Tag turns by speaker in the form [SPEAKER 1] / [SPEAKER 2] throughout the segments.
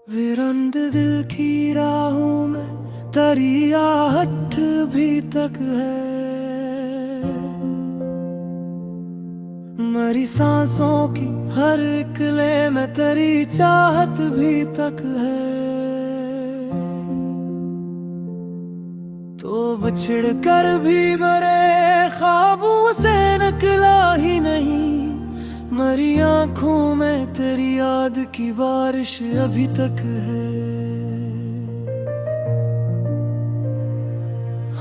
[SPEAKER 1] विरंद दिल की राहों में तेरी आहट भी तक है। मरी सांसों की हर एक ले में तेरी चाहत भी तक है। तो बिछड़ कर भी मरे ख्वाबों से निकला ही नहीं। मरी आंखों में तेरी याद की बारिश अभी तक है।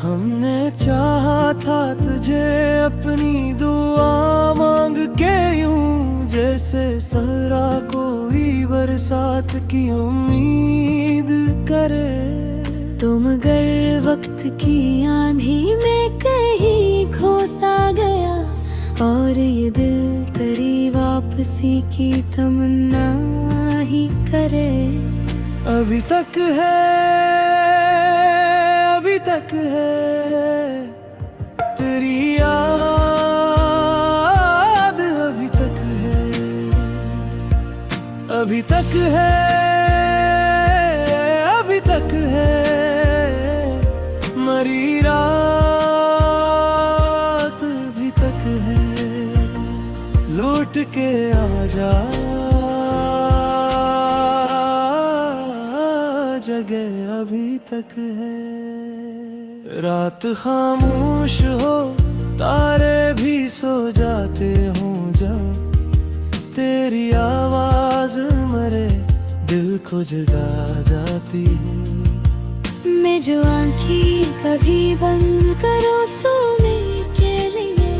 [SPEAKER 1] हमने चाहा था तुझे अपनी दुआ मांग के, यूं जैसे सहरा कोई बरसात की उम्मीद करे।
[SPEAKER 2] तुम अगर वक्त की आंधी में कहीं खो सा गया, और ये दिल तेरी वापसी की तमन्ना ही करे।
[SPEAKER 1] अभी तक है, अभी तक है तेरी याद, अभी तक है, अभी तक है, अभी तक है। मरी रात अभी तक है। लौट के आजा, जगह अभी तक है। रात खामोश हो, तारे भी सो जाते हों जब तेरी आवाज मरे दिल को जगा जाती है।
[SPEAKER 2] मैं जो आँखें कभी बंद करो सोने के लिए,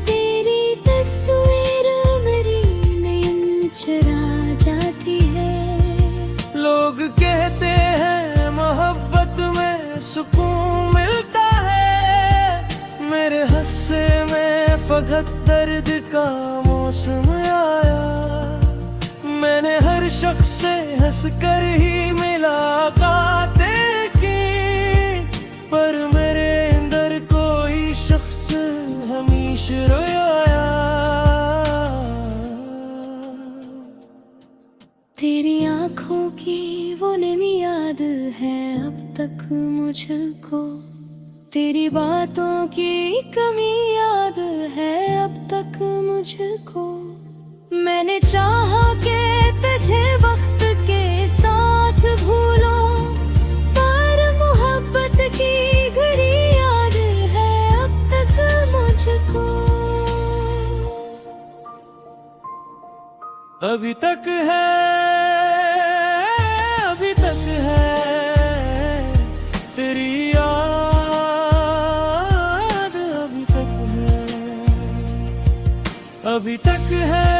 [SPEAKER 2] तेरी तस्वीर मेरी नयन चुरा जाती है।
[SPEAKER 1] लोग कहते हैं मोहब्बत में सुकून मिलता है। मेरे हस्से में फकत दर्द का मौसम आया। मैंने हर शख्स से हंस कर ही मुलाकातें की, पर मेरे अंदर कोई शख्स हमेशा रोया।
[SPEAKER 2] तेरी आँखों की वो नमी याद है अब तक मुझको, तेरी बातों की कमी याद है अब तक मुझको। मैंने चाहा कि तुझे वक्त के साथ भूलो, पर मोहब्बत की घड़ी याद है अब तक मुझको।
[SPEAKER 1] अभी तक है, अभी तक है तेरी याद, अभी तक है, अभी तक है,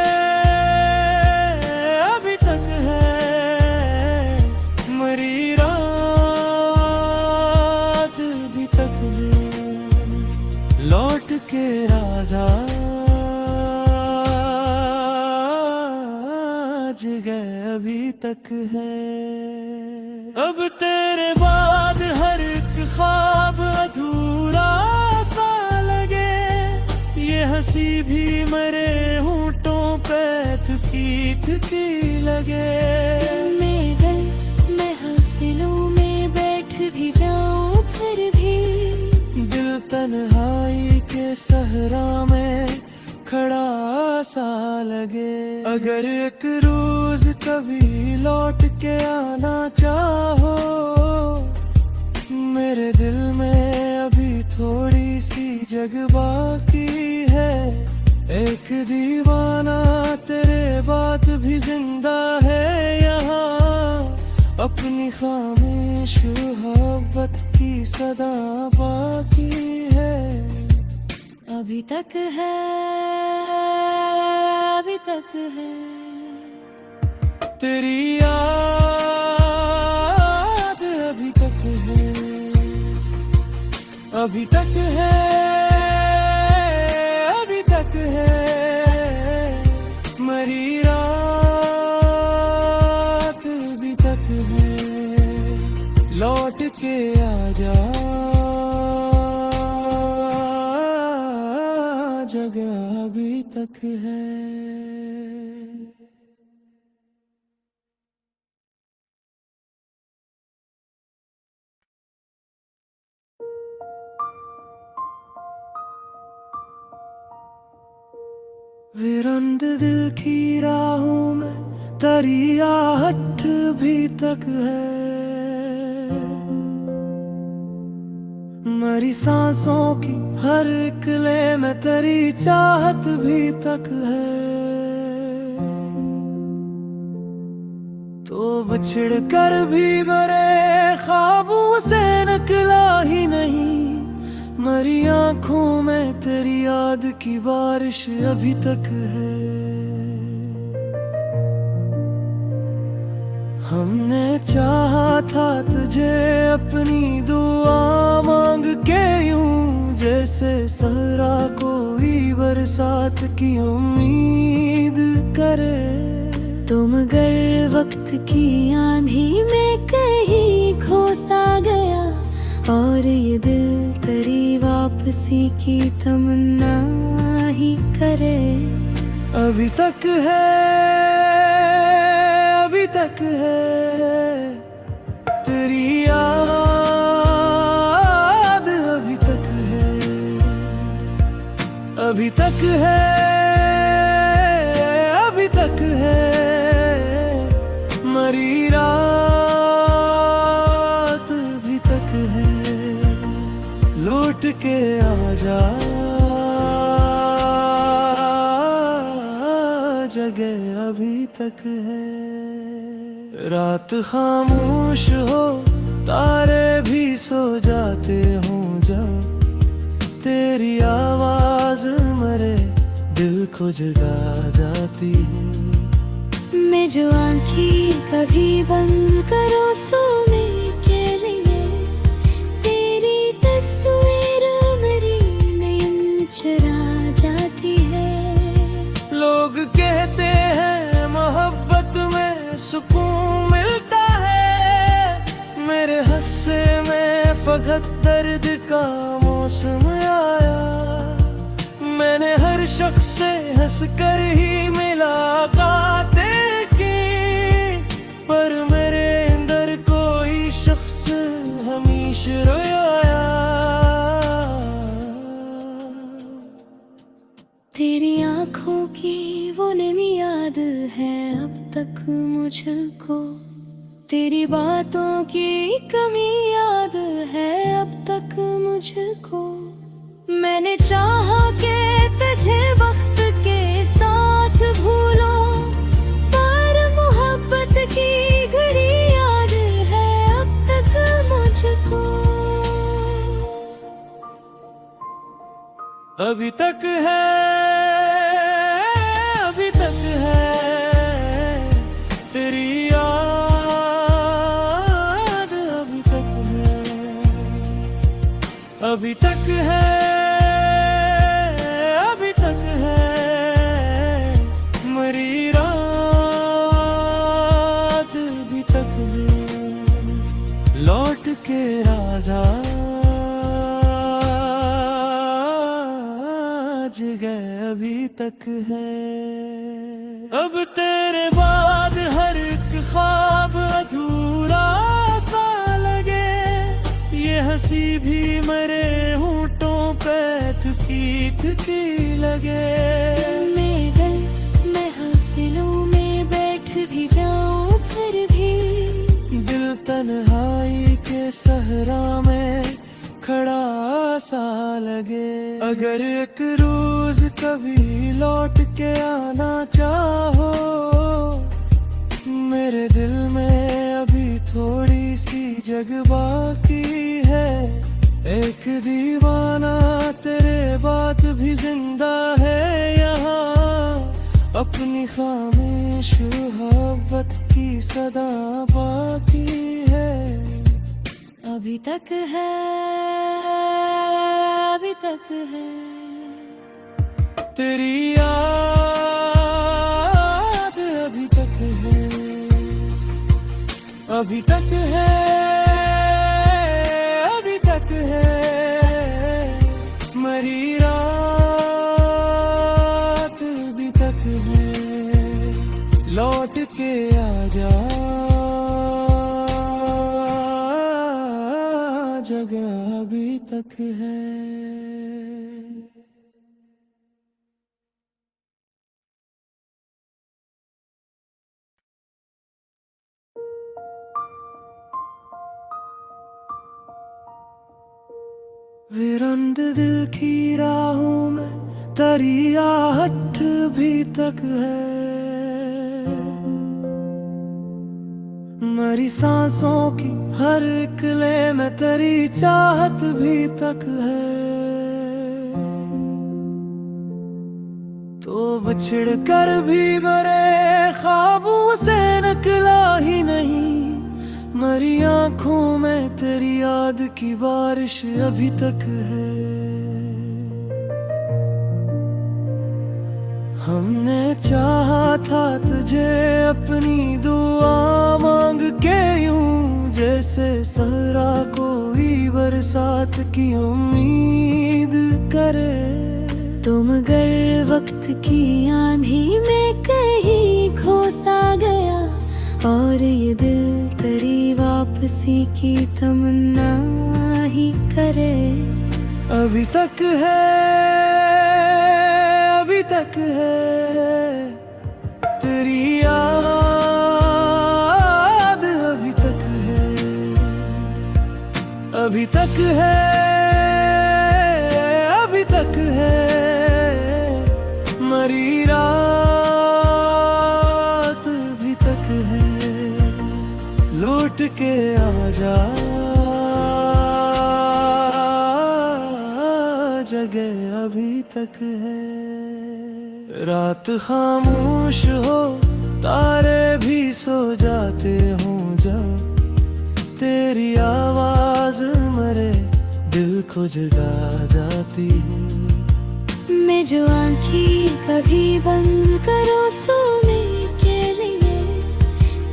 [SPEAKER 1] अभी तक है। मरी रात अभी तक है। लौट के राजा जगह अभी तक है। अब तेरे बाद हर एक ख्वाब अधूरा सा लगे। ये हंसी भी मेरे होंठों पे थकी लगे।
[SPEAKER 2] मैं दिल महफिलों में बैठ भी जाऊं फिर भी,
[SPEAKER 1] दिल तन्हाई के सहरा में खड़ा सा लगे। अगर एक रोज कभी लौट के आना चाहो, मेरे दिल में अभी थोड़ी सी जगह बाकी है। एक दीवाना तेरे बात भी जिंदा है यहाँ, अपनी खामोश मोहब्बत की सदा बाकी है।
[SPEAKER 2] अभी तक है, अभी तक है
[SPEAKER 1] तेरी याद, अभी तक है, अभी तक है, अभी तक है। मरी रात अभी तक है। लौट के आजा, जगह अभी तक है। विरंद दिल की राहों में तेरी आहट भी तक है, मरी सांसों की हर इकले में तेरी चाहत भी तक है। तो बिछड़ कर भी मरे ख्वाबों से निकला ही नहीं, मरी आंखों में तेरी याद की बारिश अभी तक है। हमने चाहा था तुझे अपनी दुआ मांग के, यूं जैसे सहरा कोई बरसात की उम्मीद करे।
[SPEAKER 2] तुम अगर वक्त की आंधी में कहीं खो सा गया, और ये दिल तेरी वापसी की तमन्ना ही करे।
[SPEAKER 1] अभी तक है, अभी तक है तेरी याद, अभी तक है, अभी तक है, अभी तक है। मरी रात अभी तक है, लौट के आजा, जगह अभी तक है। रात खामोश हो, तारे भी सो जाते हों जब तेरी आवाज मेरे दिल को जगा जाती है।
[SPEAKER 2] मैं जो आँखें कभी बंद करो सोने के लिए, तेरी तस्वीर मेरी नयन चुरा जाती है।
[SPEAKER 1] लोग कहते हैं मोहब्बत में सुकून मिलता है, मेरे हस्से में फकत दर्द का मौसम आया। मैंने हर शख्स से हंस कर ही मुलाकातें की, पर मेरे अंदर कोई शख्स हमेशा रोया।
[SPEAKER 2] तेरी आँखों की वो नमी याद है अब तक मुझको, तेरी बातों की कमी याद है अब तक मुझको। मैंने चाहा कि तुझे वक्त के साथ भूलो, पर मोहब्बत की घड़ी याद है अब तक मुझको।
[SPEAKER 1] अभी तक है, अभी तक है तेरी याद, अभी तक है, अभी तक है, अभी तक है। मरी रात अभी तक है, लौट के राजा जगह अभी तक है। अब तेरे बाद हर एक ख्वाब अधूरा सा लगे, ये हंसी भी मेरे होंठों पे थकी लगे।
[SPEAKER 2] मैं गल महफिलों में बैठ भी जाऊं फिर भी,
[SPEAKER 1] दिल तन्हाई के सहरा में खड़ा सा लगे। अगर एक रोज कभी लौट के आना चाहो, मेरे दिल में अभी थोड़ी सी जगह बाकी है। एक दीवाना तेरे बात भी जिंदा है यहाँ, अपनी खामोश मोहब्बत की सदा बाकी है।
[SPEAKER 2] अभी तक है, अभी तक है
[SPEAKER 1] तेरी याद, अभी तक है, अभी तक है, अभी तक है। मरी रात अभी तक है, लौट के आजा, जगह अभी तक है। विरंद दिल की राहों में दरियाहट भी तक है, मरी सांसों की हर इकले में तेरी चाहत भी तक है। तो बिछड़ कर भी मरे ख्वाबों से निकला ही नहीं, मरी आंखों में तेरी याद की बारिश अभी तक है। हमने चाहा था तुझे अपनी दुआ मांग के, यूं जैसे सहरा कोई बरसात की उम्मीद करे।
[SPEAKER 2] तुम अगर वक्त की आंधी में कहीं खो सा गया, और ये दिल तेरी वापसी की तमन्ना ही करे।
[SPEAKER 1] अभी तक है, अभी तक है तेरी याद, अभी तक है, अभी तक है, अभी तक है मरी रात अभी तक है। लौट के आजा जगह अभी तक है। रात खामोश हो तारे भी सो जाते हों जब, तेरी आवाज मरे दिल को जगा जाती है।
[SPEAKER 2] मैं जो आँखें कभी बंद करो सोने के लिए,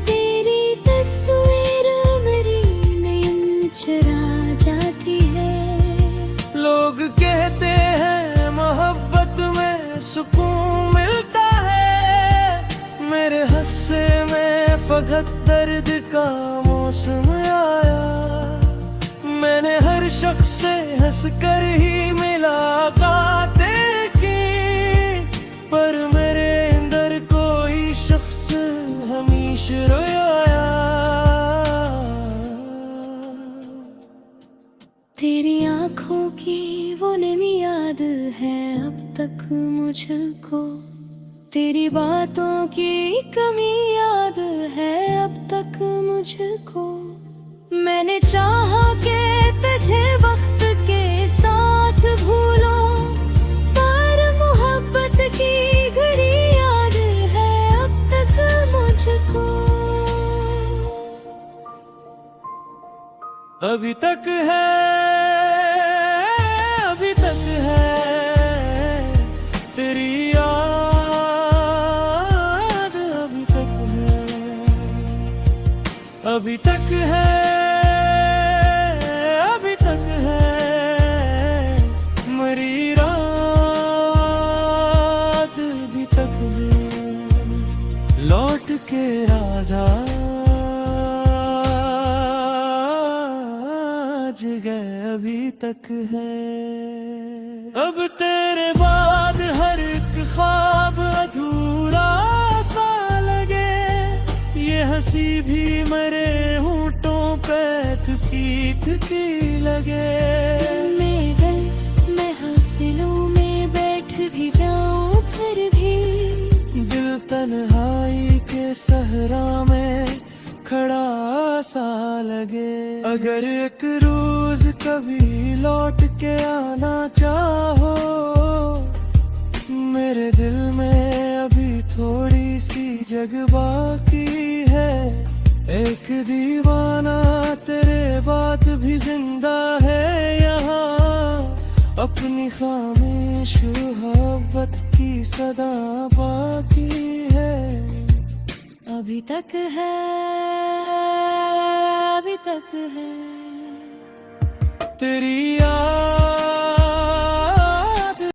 [SPEAKER 2] तेरी तस्वीर मेरी नयन चुरा जाती है।
[SPEAKER 1] लोग कहते हैं मोहब्बत में सुकून मिलता है, मेरे हिस्से में फकत दर्द का मौसम आया। मैंने हर शख्स से हंस कर ही मुलाकातें की, पर मेरे अंदर कोई शख्स हमेशा रोया।
[SPEAKER 2] तेरी आँखों की वो नमी याद है अब तक मुझको, तेरी बातों की कमी याद है अब तक मुझको। मैंने चाहा कि तुझे वक्त के साथ भूलो, पर मोहब्बत की घड़ी याद है अब तक मुझको।
[SPEAKER 1] अभी तक है, अभी तक है तेरी याद, अभी तक है, अभी तक है, अभी तक है मरी रात अभी तक है। लौट के राजा गए अभी तक है। अब तेरे बाद हर एक ख्वाब अधूरा सा लगे, ये हंसी भी मेरे होंठों पे थकी थकी लगे।
[SPEAKER 2] मैं हाफिलों में बैठ भी जाऊं फिर भी,
[SPEAKER 1] दिल तन्हाई के सहरा में खड़ा सा लगे। अगर एक रोज कभी लौट के आना चाहो, मेरे दिल में अभी थोड़ी सी जगह बाकी है। एक दीवाना तेरे बात भी जिंदा है यहाँ, अपनी खामोश मोहब्बत की सदा बाकी है।
[SPEAKER 2] अभी तक है, अभी तक है
[SPEAKER 1] तेरी याद